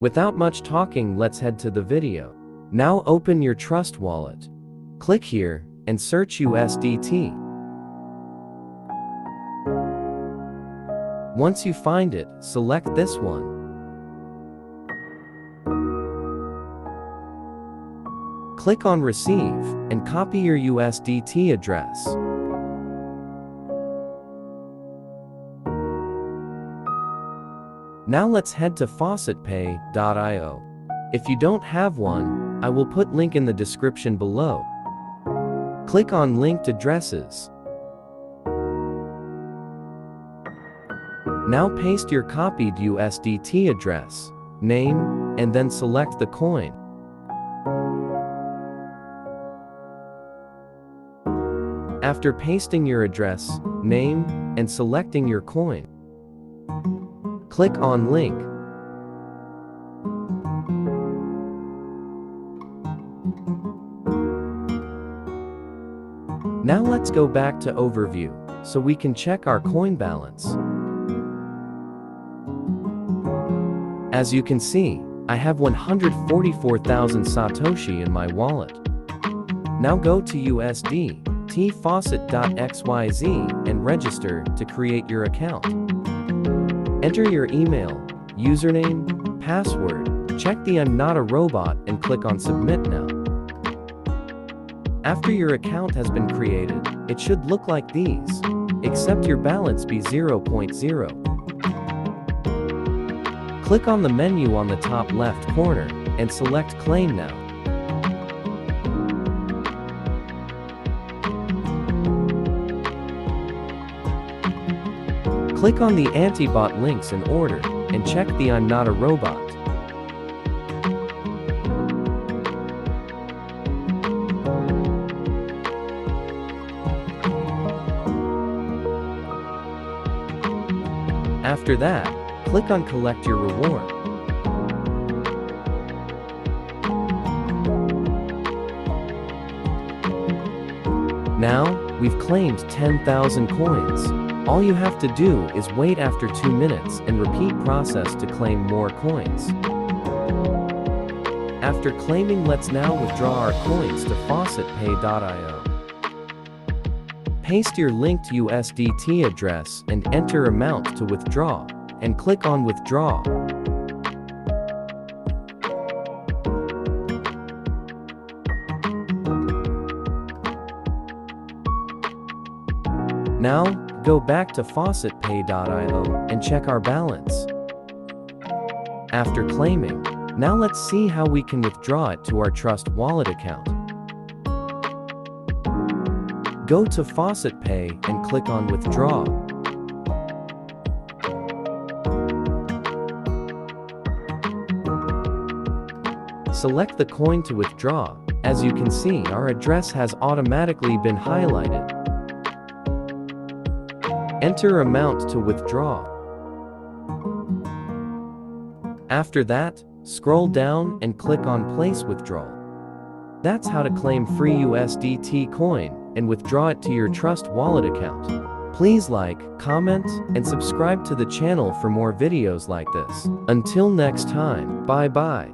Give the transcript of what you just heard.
Without much talking, let's head to the video. Now open your Trust wallet. Click here and search USDT. Once you find it, select this one. Click on Receive and copy your USDT address. Now let's head to Faucetpay.io. If you don't have one, I will put link in the description below. Click on linked addresses. Now paste your copied USDT address, name, and then select the coin. After pasting your address, name, and selecting your coin, click on link. Now let's go back to overview, so we can check our coin balance. As you can see, I have 144,000 Satoshi in my wallet. Now go to Usdt, Faucet.xyz and register to create your account. Enter your email, username, password, check the I'm not a robot and click on Submit now. After your account has been created, it should look like these, except your balance be 0.0. Click on the menu on the top left corner and select Claim Now. Click on the anti-bot links in order and check the I'm not a robot. After that, click on Collect Your Reward. Now, we've claimed 10,000 coins. All you have to do is wait after 2 minutes and repeat process to claim more coins. After claiming, let's now withdraw our coins to Faucetpay.io. Paste your linked USDT address and enter amount to withdraw, and click on Withdraw. Now, go back to Faucetpay.io and check our balance. After claiming, now let's see how we can withdraw it to our Trust wallet account. Go to Faucetpay and click on Withdraw. Select the coin to withdraw. As you can see, our address has automatically been highlighted. Enter amount to withdraw. After that, scroll down and click on Place Withdrawal. That's how to claim free USDT coin and withdraw it to your Trust wallet account. Please like, comment, and subscribe to the channel for more videos like this. Until next time, bye bye.